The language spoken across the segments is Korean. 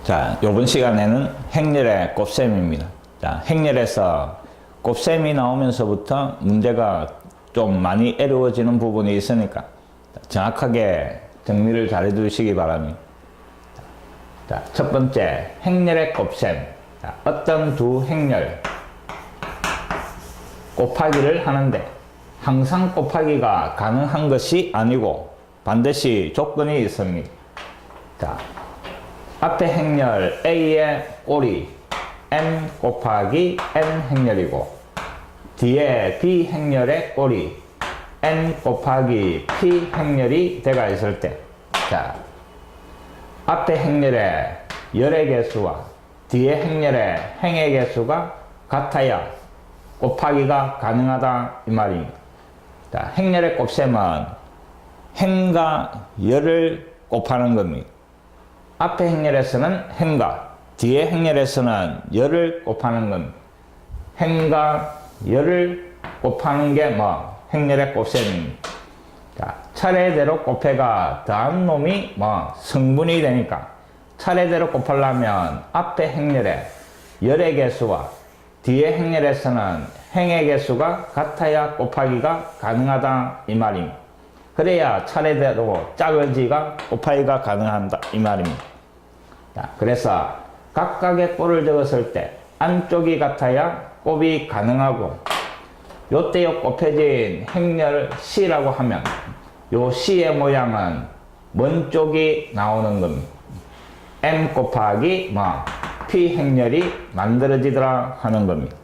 자, 이번 시간에는 행렬의 곱셈입니다. 자, 행렬에서 곱셈이 나오면서부터 문제가 좀 많이 어려워지는 부분이 있으니까 정확하게 정리를 잘 해두시기 바랍니다. 자, 첫 번째, 행렬의 곱셈. 자, 어떤 두 행렬 곱하기를 하는데 항상 곱하기가 가능한 것이 아니고 반드시 조건이 있습니다. 자, 앞에 행렬 A의 꼴이 M 곱하기 N 행렬이고 뒤에 B 행렬의 꼴이 N 곱하기 P 행렬이 되어 있을 때, 자, 앞에 행렬의 열의 개수와 뒤에 행렬의 행의 개수가 같아야 곱하기가 가능하다 이 말입니다. 자, 행렬의 곱셈은 행과 열을 곱하는 겁니다. 앞에 행렬에서는 행과 뒤에 행렬에서는 열을 곱하는 겁니다. 행과 열을 곱하는 게 행렬의 곱셈입니다. 자, 차례대로 곱해가 더한 놈이 성분이 되니까 차례대로 곱하려면 앞에 행렬에 열의 개수와 뒤에 행렬에서는 행의 개수가 같아야 곱하기가 가능하다 이 말입니다. 그래야 차례대로 짝을지가 곱하기가 가능하다 이 말입니다. 자, 그래서 각각의 꼴을 적었을 때 안쪽이 같아야 곱이 가능하고 요때 요 곱해진 행렬 C라고 하면 요 C의 모양은 먼 쪽이 나오는 겁니다. M 곱하기 P 행렬이 만들어지더라 하는 겁니다.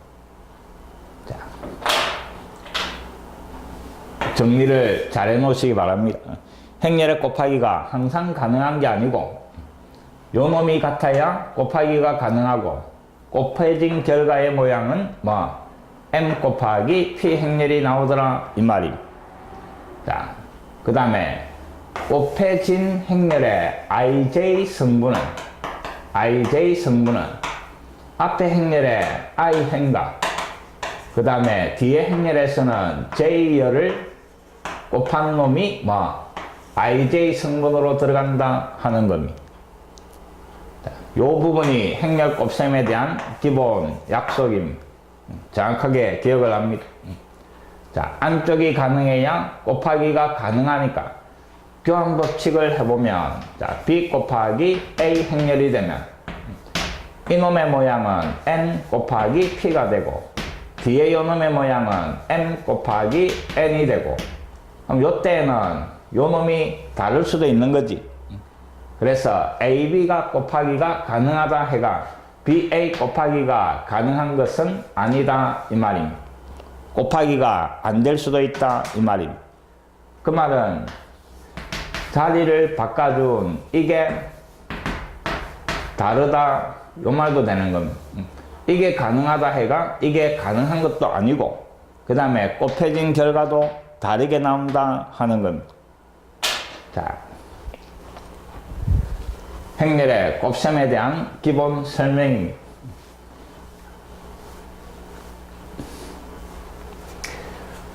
자, 정리를 잘 해놓으시기 바랍니다. 행렬의 곱하기가 항상 가능한 게 아니고 요 놈이 같아야 곱하기가 가능하고 곱해진 결과의 모양은 M 곱하기 P 행렬이 나오더라 이 말입니다. 자, 그 다음에 곱해진 행렬의 IJ 성분은 앞에 행렬의 I 행과 그 다음에 뒤에 행렬에서는 J열을 곱한 놈이 IJ 성분으로 들어간다 하는 겁니다. 자, 요 부분이 행렬 곱셈에 대한 기본 약속입니다. 정확하게 기억을 합니다. 자, 안쪽이 가능해야 곱하기가 가능하니까 교환 법칙을 해보면, 자, B 곱하기 A 행렬이 되면 이놈의 모양은 N 곱하기 P가 되고 뒤에 요놈의 모양은 M 곱하기 N이 되고, 그럼 요때는 요놈이 다를 수도 있는 거지. 그래서 AB가 곱하기가 가능하다 해가 BA 곱하기가 가능한 것은 아니다 이 말입니다. 곱하기가 안 될 수도 있다 이 말입니다. 그 말은 자리를 바꿔준 이게 다르다 요 말도 되는 겁니다. 이게 가능하다 해가 이게 가능한 것도 아니고 그 다음에 곱해진 결과도 다르게 나온다 하는 겁니다. 자, 행렬의 곱셈에 대한 기본 설명입니다.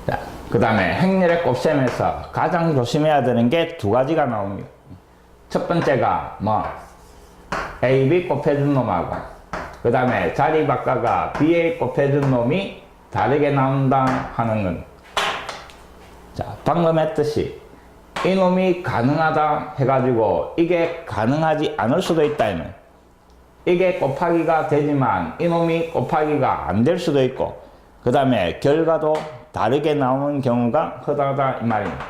자, 그 다음에 행렬의 곱셈에서 가장 조심해야 되는 게 두 가지가 나옵니다. 첫 번째가 AB 곱해준 놈하고 그 다음에 자리 바꿔가 BA 곱해준 놈이 다르게 나온다 하는 겁니다. 자, 방금 했듯이 이놈이 가능하다 해가지고 이게 가능하지 않을 수도 있다 이는 이게 곱하기가 되지만 이놈이 곱하기가 안 될 수도 있고 그 다음에 결과도 다르게 나오는 경우가 흔하다 이 말입니다.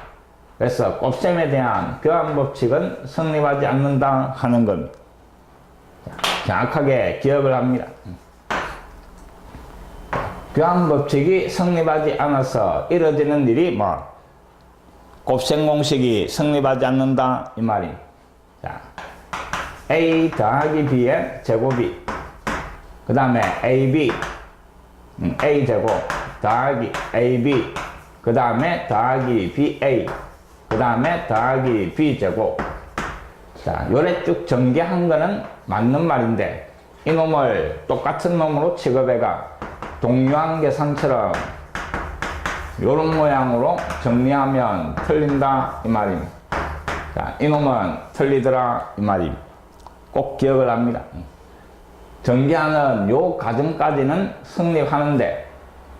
그래서 곱셈에 대한 교환 법칙은 성립하지 않는다 하는 겁니다. 자, 정확하게 기억을 합니다. 교환 법칙이 성립하지 않아서 이루어지는 일이 곱셈 공식이 성립하지 않는다 이 말입니다. 자, A 더하기 B의 제곱이 그 다음에 AB A 제곱 더하기 AB 그 다음에 더하기 BA 그 다음에 더하기 B 제곱. 자, 요래 쭉 전개한 거는 맞는 말인데 이놈을 똑같은 놈으로 취급해가 동요한 계산처럼 요런 모양으로 정리하면 틀린다 이 말입니다. 자, 이놈은 틀리더라 이 말입니다. 꼭 기억을 합니다. 전개하는 요 과정까지는 성립하는데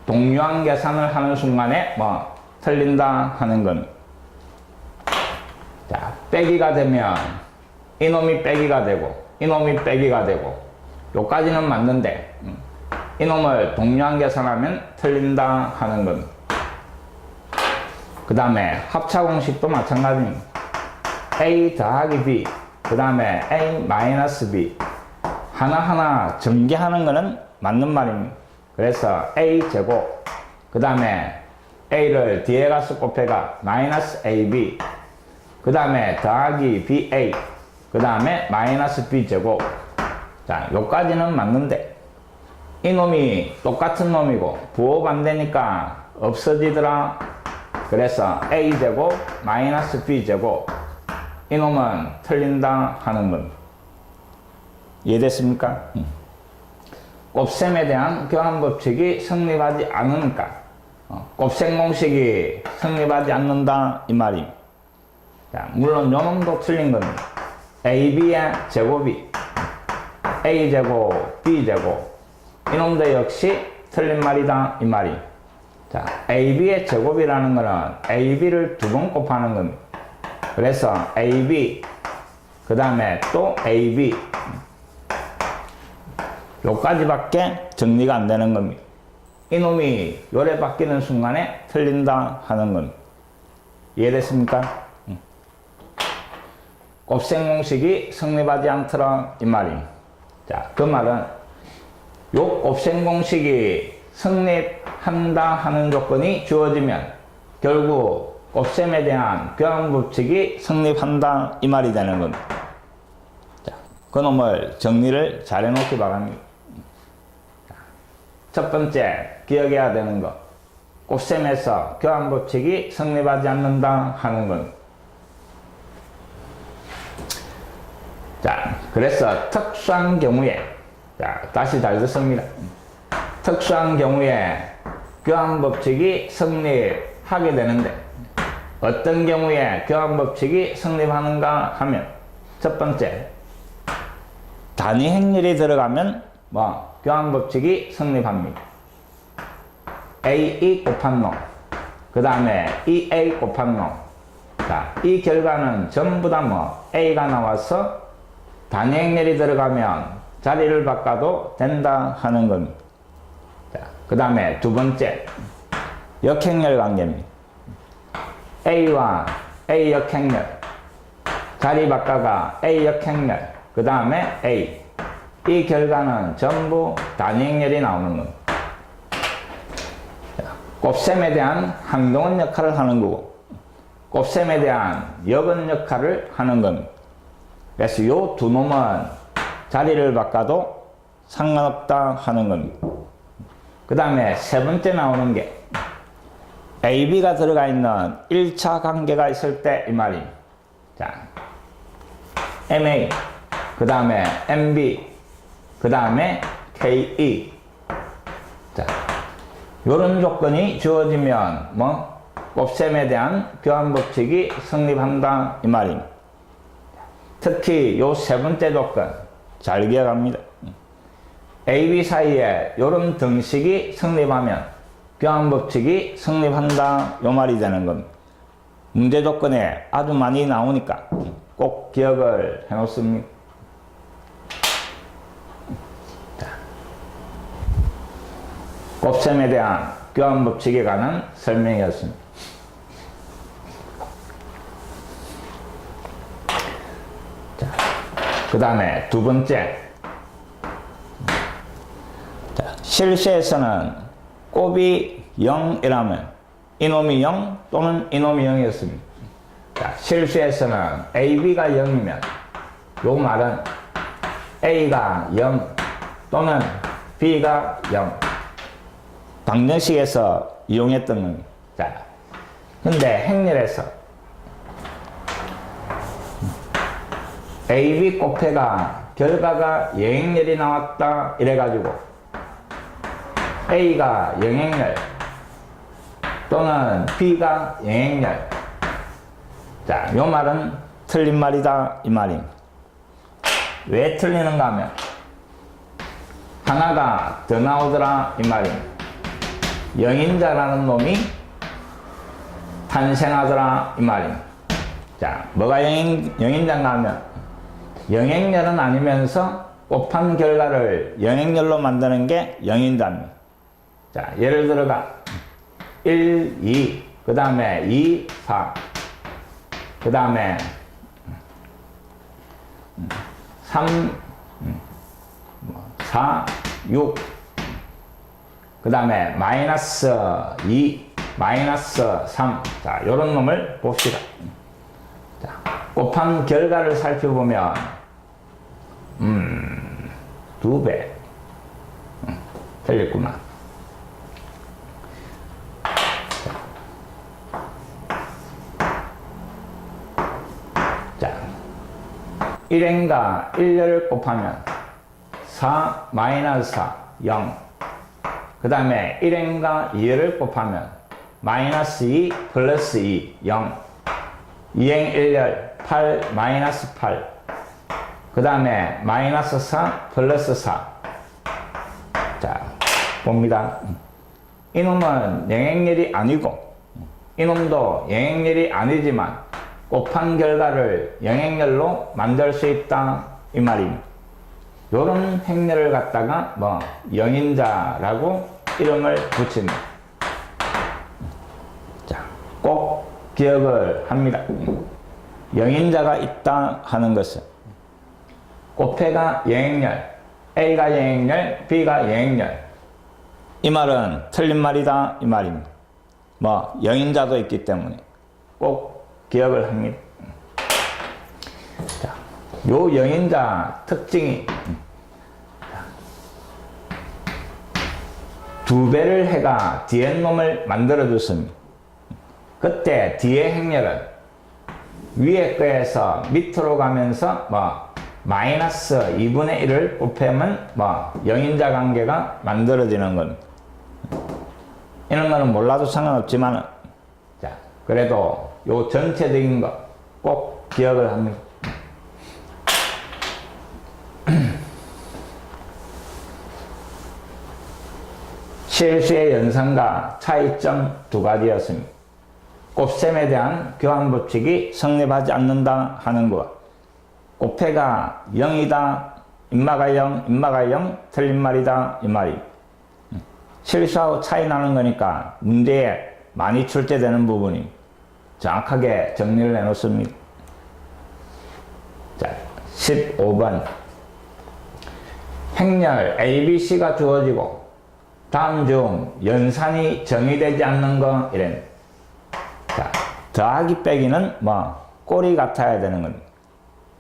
동요한 계산을 하는 순간에 뭐 틀린다 하는 건, 자, 빼기가 되면 이놈이 빼기가 되고 이놈이 빼기가 되고 요까지는 맞는데 이놈을 동요한 계산하면 틀린다 하는 건, 그 다음에 합차 공식도 마찬가지입니다. a 더하기 b, 그 다음에 a 마이너스 b 하나하나 전개하는 거는 맞는 말입니다. 그래서 a 제곱, 그 다음에 a를 뒤에 가서 곱해가 마이너스 ab, 그 다음에 더하기 ba, 그 다음에 마이너스 b 제곱. 자, 요까지는 맞는데 이놈이 똑같은 놈이고 부호가 안 되니까 없어지더라. 그래서 a 제곱 마이너스 b 제곱 이놈은 틀린다 하는 건 이해됐습니까? 곱셈에 대한 교환법칙이 성립하지 않으니까 곱셈 공식이 성립하지 않는다 이 말입니다. 자, 물론 요놈도 틀린 겁니다. ab의 제곱이 a제곱 b제곱 이놈도 역시 틀린 말이다 이 말이. 자, ab의 제곱이라는 거는 ab를 두 번 곱하는 겁니다. 그래서 ab 그 다음에 또 ab 요까지밖에 정리가 안 되는 겁니다. 이놈이 요래 바뀌는 순간에 틀린다 하는 건 이해됐습니까? 곱셈 공식이 성립하지 않더라 이 말입니다. 자, 그 말은 요 곱셈 공식이 성립한다 하는 조건이 주어지면 결국 곱셈에 대한 교환법칙이 성립한다 이 말이 되는 겁니다. 자, 그놈을 정리를 잘 해놓기 바랍니다. 자, 첫 번째 기억해야 되는 거, 곱셈에서 교환법칙이 성립하지 않는다 하는 건. 자, 그래서 특수한 경우에, 자, 다시 잘 듣습니다. 특수한 경우에 교환법칙이 성립하게 되는데 어떤 경우에 교환법칙이 성립하는가 하면, 첫 번째, 단위 행렬이 들어가면 뭐 교환법칙이 성립합니다. a 곱한 놈, 그 다음에 2a 곱한 놈. 자, 이 결과는 전부 다 뭐 a가 나와서 단위 행렬이 들어가면 자리를 바꿔도 된다 하는 겁니다. 자, 그 다음에 두 번째, 역행렬 관계입니다. a와 a 역행렬, 자리 바꿔가 a 역행렬, 그 다음에 a. 이 결과는 전부 단위 행렬이 나오는 겁니다. 자, 곱셈에 대한 항동원 역할을 하는 거고 곱셈에 대한 역은 역할을 하는 겁니다. 그래서 요 두 놈은 자리를 바꿔도 상관없다 하는 겁니다. 그 다음에 세 번째 나오는 게 AB가 들어가 있는 1차 관계가 있을 때 이 말입니다. 자, MA, 그 다음에 MB, 그 다음에 KE. 자, 요런 조건이 주어지면 뭐 곱셈에 대한 교환법칙이 성립한다 이 말입니다. 특히 요 세 번째 조건 잘 기억합니다. AB 사이에 요런 등식이 성립하면 교환법칙이 성립한다 요 말이 되는 겁니다. 문제 조건에 아주 많이 나오니까 꼭 기억을 해 놓습니다. 자, 곱셈에 대한 교환법칙에 관한 설명이었습니다. 그 다음에 두 번째, 자, 실수에서는 곱이 0이라면 이놈이 0 또는 이놈이 0이었습니다. 자, 실수에서는 AB가 0이면 요 말은 A가 0 또는 B가 0. 방정식에서 이용했던 겁니다. 자, 근데 행렬에서 AB 곱해가 결과가 여행렬이 나왔다 이래가지고 A가 영행렬 또는 B가 영행렬. 자, 요 말은 틀린 말이다 이 말입니다. 왜 틀리는가 하면 하나가 더 나오더라 이 말입니다. 영인자라는 놈이 탄생하더라 이 말입니다. 자, 뭐가 영인자인가 하면 영행렬은 아니면서 곱한 결과를 영행렬로 만드는 게 영인자입니다. 자, 예를 들어가 1, 2, 그 다음에 2, 4, 그 다음에 3, 4, 6, 그 다음에 마이너스 2, 마이너스 3. 자, 요런 놈을 봅시다. 자, 곱한 결과를 살펴보면, 2배. 틀렸구나. 자, 1행과 1을 곱하면 4 마이너스 4, 0. 그 다음에 1행과 2를 곱하면 마이너스 2 플러스 2, 0. 2행 1열 8 마이너스 8. 그 다음에 마이너스 4 플러스 4. 자, 봅니다. 이놈은 영행렬이 아니고 이놈도 영행렬이 아니지만 곱한 결과를 영행렬로 만들 수 있다 이 말입니다. 요런 행렬을 갖다가 뭐 영인자라고 이름을 붙입니다. 자, 꼭 기억을 합니다. 영인자가 있다 하는 것은 곱해가 영행렬, A가 영행렬, B가 영행렬. 이 말은 틀린 말이다 이 말입니다. 뭐 영인자도 있기 때문에 꼭 기억을 합니다. 자, 요 영인자 특징이 2배를 해가 뒤에 놈을 만들어 줬습니다. 그때 뒤에 행렬은 위에 거에서 밑으로 가면서 뭐 마이너스 2분의 1을 곱하면 뭐 영인자 관계가 만들어지는 겁니다. 이런 거는 몰라도 상관없지만 자, 그래도 요 전체적인 거 꼭 기억을 합니다. 실수의 연산과 차이점 두 가지였습니다. 곱셈에 대한 교환 법칙이 성립하지 않는다 하는 것. 곱해가 0이다, 인마가 0, 인마가 0, 틀린 말이다 이 말이. 실수하고 차이 나는 거니까 문제에 많이 출제되는 부분이 정확하게 정리를 해놓습니다. 자, 15번. 행렬 ABC가 주어지고 다음 중 연산이 정의되지 않는 거 이래. 자, 더하기 빼기는 뭐 꼴이 같아야 되는 겁니다.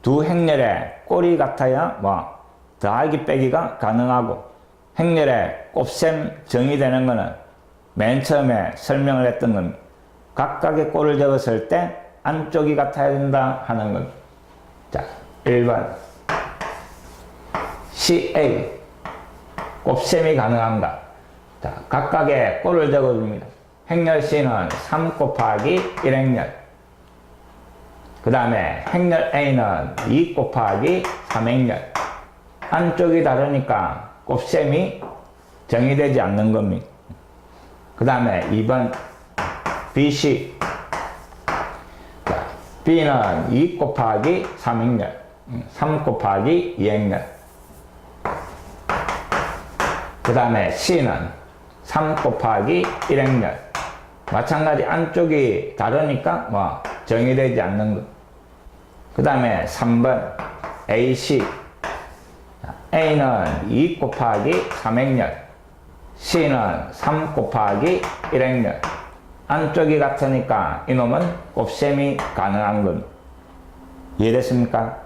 두 행렬에 꼴이 같아야 뭐 더하기 빼기가 가능하고 행렬에 곱셈 정의되는 거는 맨 처음에 설명을 했던 겁니다. 각각의 꼴을 적었을 때 안쪽이 같아야 된다 하는 겁니다. 자, 1번 CA 곱셈이 가능한가? 자, 각각의 꼴을 적어줍니다. 행렬 C는 3 곱하기 1행렬. 그 다음에 행렬 A는 2 곱하기 3행렬. 안쪽이 다르니까 곱셈이 정의되지 않는 겁니다. 그 다음에 2번 BC. 자, B는 2 곱하기 3행렬. 3 곱하기 2행렬. 그 다음에 C는 3 곱하기 1행렬. 마찬가지 안쪽이 다르니까 뭐 정의되지 않는 것. 그 다음에 3번 AC. A는 2 곱하기 3행렬. C는 3 곱하기 1행렬. 안쪽이 같으니까 이놈은 곱셈이 가능한 것. 이해됐습니까?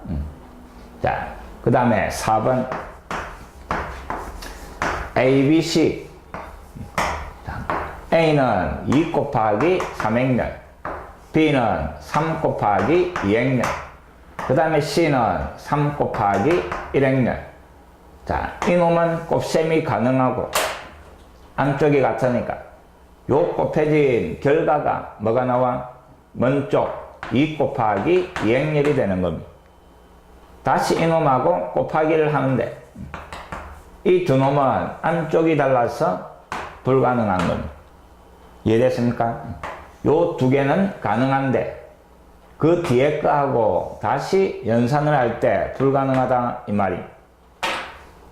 자, 그 다음에 4번 ABC. A는 2 곱하기 3행렬, B는 3 곱하기 2행렬, 그 다음에 C는 3 곱하기 1행렬. 자, 이놈은 곱셈이 가능하고 안쪽이 같으니까 요 곱해진 결과가 뭐가 나와? 먼쪽 2 곱하기 2행렬이 되는 겁니다. 다시 이놈하고 곱하기를 하는데 이 두 놈은 안쪽이 달라서 불가능한 겁니다. 이해됐습니까? 요 두 개는 가능한데 그 뒤에 거하고 다시 연산을 할 때 불가능하다 이 말입니다.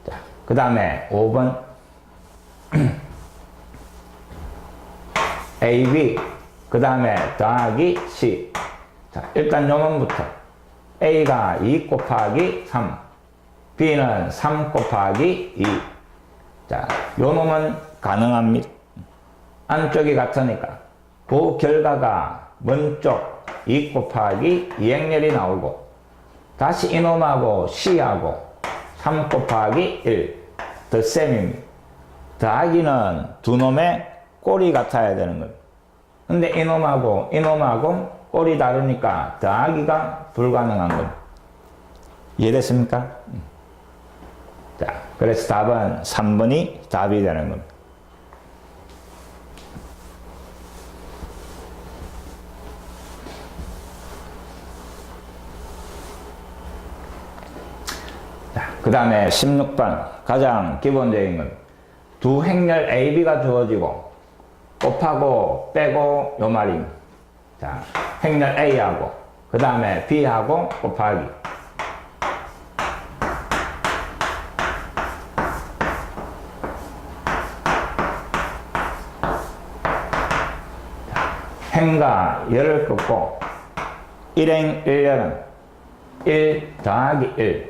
자, 그 다음에 5번 AB 그 다음에 더하기 C. 자, 일단 요 놈부터 A가 2 곱하기 3 B는 3 곱하기 2. 자, 요 놈은 가능합니다. 안쪽이 같으니까 그 결과가 먼쪽 2 곱하기 2행렬이 나오고 다시 이놈하고 C하고 3 곱하기 1 덧셈입니다. 더하기는 두 놈의 꼴이 같아야 되는 겁니다. 근데 이놈하고 꼴이 다르니까 더하기가 불가능한 겁니다. 이해됐습니까? 자, 그래서 답은 3번이 답이 되는 겁니다. 그 다음에 16번 가장 기본적인 건 두 행렬 AB가 주어지고 곱하고 빼고 요 말입니다. 자, 행렬 A하고 그 다음에 B하고 곱하기. 행과 열을 긋고 1행 1열은 1 더하기 1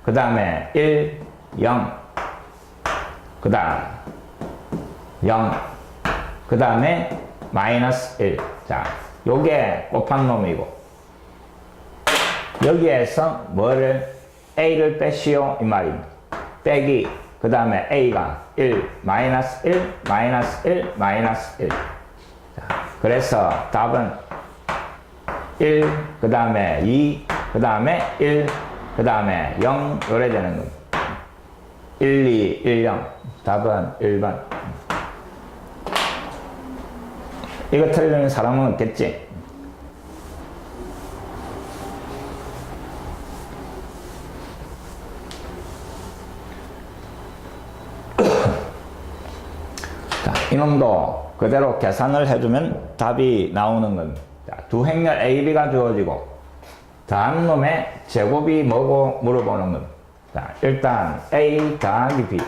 그 다음에 1, 0 그 다음 0 그 다음에 마이너스 1. 자, 요게 곱한 놈이고 여기에서 뭐를 A를 빼시오 이 말입니다. 빼기 그 다음에 A가 1, 마이너스 1, 마이너스 1, 마이너스 1. 자, 그래서 답은 1, 그 다음에 2, 그 다음에 1, 그 다음에 0 요래 되는 겁니다. 1, 2, 1, 0. 답은 1번. 이거 틀리는 사람은 없겠지? 자, 이놈도 그대로 계산을 해주면 답이 나오는 겁니다. 자, 두 행렬 AB가 주어지고 더한 놈의 제곱이 뭐고 물어보는 겁니다. 자, 일단 A 더하기 B.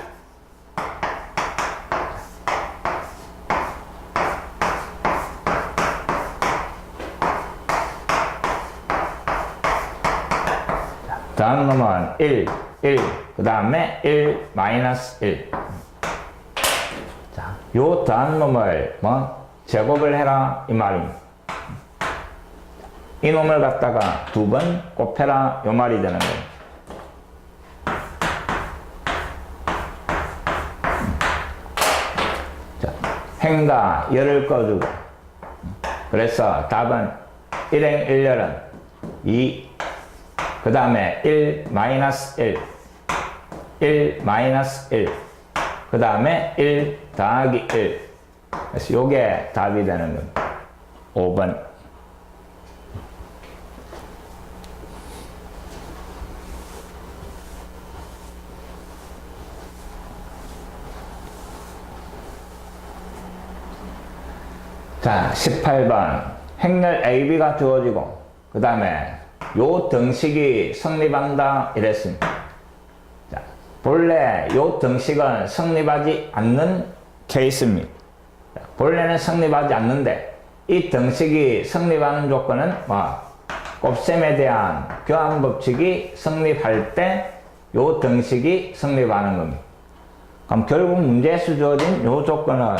더한 놈은 1, 1, 그 다음에 1, 마이너스 1. 자, 요 더한 놈을 제곱을 해라 이 말입니다. 이 놈을 갖다가 두 번 곱해라 요 말이 되는 거예요. 자, 행과 열을 꺼주고 그래서 답은 1행 1열은 2 그 다음에 1 마이너스 1 1 마이너스 1 그 다음에 1 더하기 1. 그래서 요게 답이 되는 겁니다. 5번. 자, 18번 행렬 AB가 주어지고 그 다음에 요 등식이 성립한다 이랬습니다. 자, 본래 요 등식은 성립하지 않는 케이스입니다. 자, 본래는 성립하지 않는데 이 등식이 성립하는 조건은 곱셈에 대한 교환법칙이 성립할 때 요 등식이 성립하는 겁니다. 그럼 결국 문제에서 주어진 요 조건은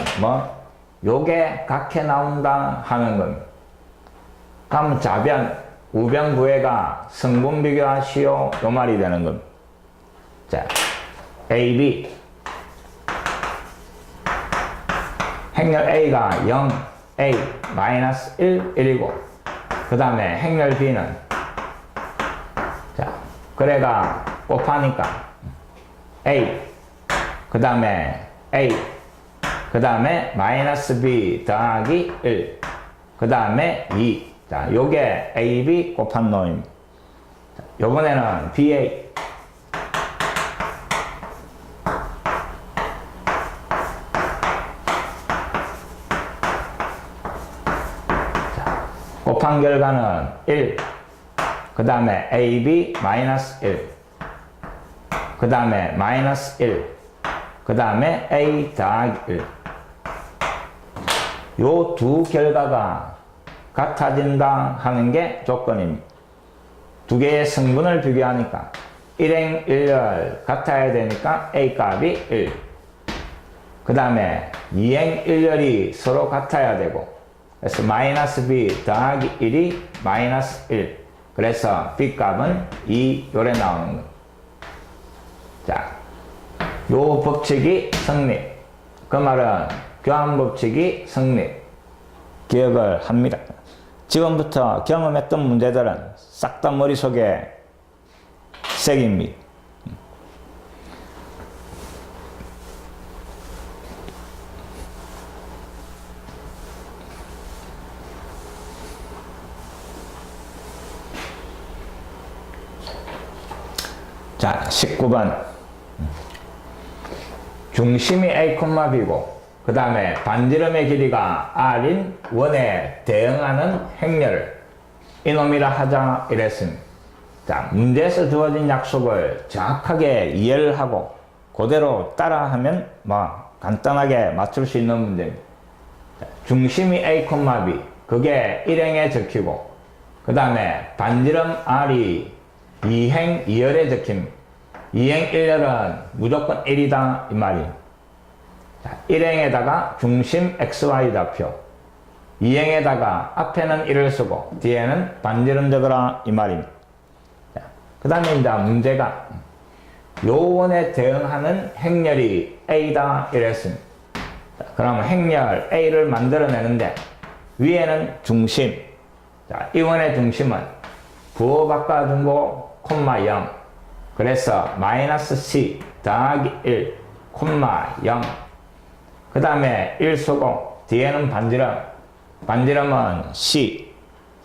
요게 각해 나온다 하는 겁니다. 그럼 좌변, 우변 부해가 성분 비교하시오 요 말이 되는 겁니다. 자, AB 행렬 A가 0, A, 마이너스 1, 1이고 그 다음에 행렬 B는 자, 그래가 곱하니까 A 그 다음에 A 그 다음에 마이너스 B 더하기 1 그 다음에 2. 자, 요게 AB 곱한 놈입니다. 요번에는 BA. 자, 곱한 결과는 1. 그 다음에 AB 마이너스 1. 그 다음에 마이너스 1. 그 다음에 A 더하기 1. 요 두 결과가 같아진다 하는 게 조건입니다. 두 개의 성분을 비교하니까 1행 1열 같아야 되니까 A 값이 1. 그 다음에 2행 1열이 서로 같아야 되고, 그래서 마이너스 B 더하기 1이 마이너스 1. 그래서 B 값은 2 요래 나오는 거예요. 자, 요 법칙이 성립. 그 말은 교환 법칙이 성립. 기억을 합니다. 지금부터 경험했던 문제들은 싹 다 머릿속에 새깁니다. 자, 19번. 중심이 A, B고 그 다음에 반지름의 길이가 R인 원에 대응하는 행렬을 이놈이라 하자 이랬습니다. 자, 문제에서 주어진 약속을 정확하게 이해를 하고 그대로 따라하면 간단하게 맞출 수 있는 문제입니다. 자, 중심이 A, B 그게 1행에 적히고 그 다음에 반지름 R이 2행 2열에 적힙니다. 2행 1열은 무조건 1이다 이 말이에요. 1행에다가 중심 XY 좌표, 2행에다가 앞에는 1을 쓰고 뒤에는 반지름 적어라 이 말입니다. 그 다음에 이제 문제가 요원에 대응하는 행렬이 A다 이랬습니다. 그러면 행렬 A를 만들어내는데 위에는 중심, 자, 이 원의 중심은 부호 바꿔주고 콤마 0, 그래서 마이너스 C 더하기 1 콤마 0. 그 다음에 1 쓰고 뒤에는 반지름, 반지름은 C,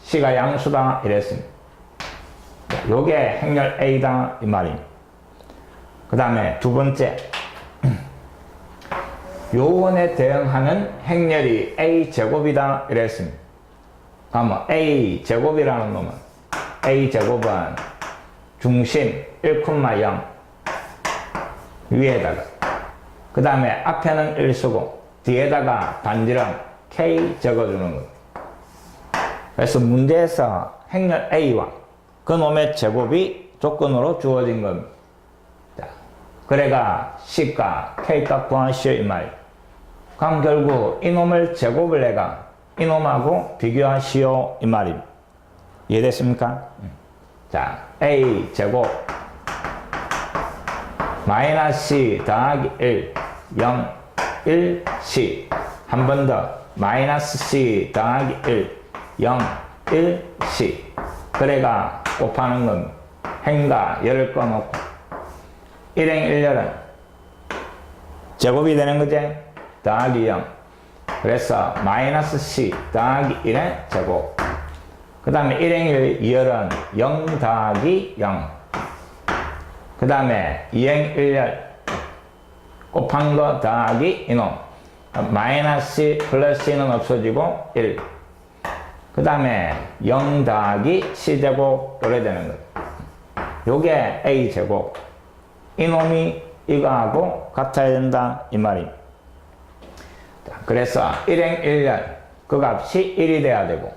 C가 양수다 이랬습니다. 요게 행렬 A다 이 말입니다. 그 다음에 두 번째, 요원에 대응하는 행렬이 A 제곱이다 이랬습니다. 그러면 A 제곱이라는 놈은 A 제곱은 중심 1,0 위에다가 그 다음에 앞에는 1 쓰고 뒤에다가 반지름 K 적어주는 겁니다. 그래서 문제에서 행렬 A와 그 놈의 제곱이 조건으로 주어진 겁니다. 자, 그래가 C값, K값 구하시오 이 말이에요. 그럼 결국 이놈을 제곱을 내가 이놈하고 비교하시오 이 말입니다. 이해됐습니까? 자, A 제곱 마이너스 C 더하기 1 0 1 C 한 번 더 마이너스 C 더하기 1 0 1 C 그래가 곱하는 건 행과 열을 꺼놓고 1행 1열은 제곱이 되는 거지 더하기 0 그래서 마이너스 C 더하기 1의 제곱 그 다음에 1행 2열은 0 더하기 0 그 다음에 2행 1열 곱한 거 더하기 이놈 마이너스 플러스 2는 없어지고 1 그 다음에 0 더하기 C제곱 이래 되는 거예요. 요게 A제곱 이놈이 이거하고 같아야 된다 이 말입니다. 그래서 1행 1열 그 값이 1이 돼야 되고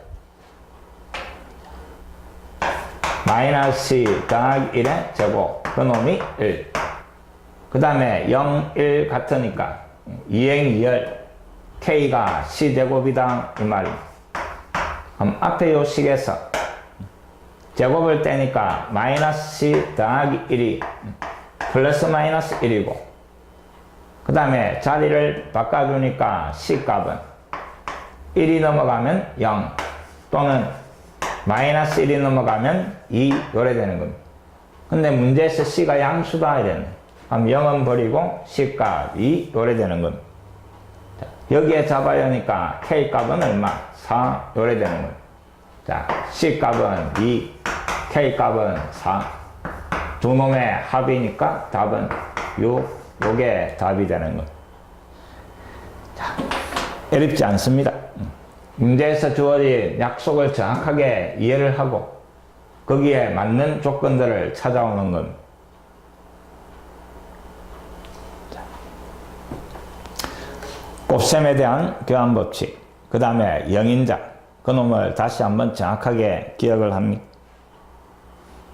마이너스 C 더하기 1의 제곱 그 놈이 1 그 다음에 0, 1 같으니까 2행 2열 K가 C제곱이다 이 말입니다. 그럼 앞에 요 식에서 제곱을 떼니까 마이너스 C 더하기 1이 플러스 마이너스 1이고 그 다음에 자리를 바꿔주니까 C값은 1이 넘어가면 0 또는 마이너스 1이 넘어가면 2 요래 되는 겁니다. 근데 문제에서 C가 양수다 이랬네. 그럼 0은 버리고 C값이 요래 되는 겁니다. 자, 여기에 잡아야 하니까 K값은 얼마? 4 요래 되는 겁니다. 자, C값은 2, K 값은 4. 두 놈의 합이니까 답은 6. 요게 답이 되는 것. 자, 어렵지 않습니다. 문제에서 주어진 약속을 정확하게 이해를 하고 거기에 맞는 조건들을 찾아오는 것. 곱셈에 대한 교환법칙, 그 다음에 영인자, 그놈을 다시 한번 정확하게 기억을 합니다.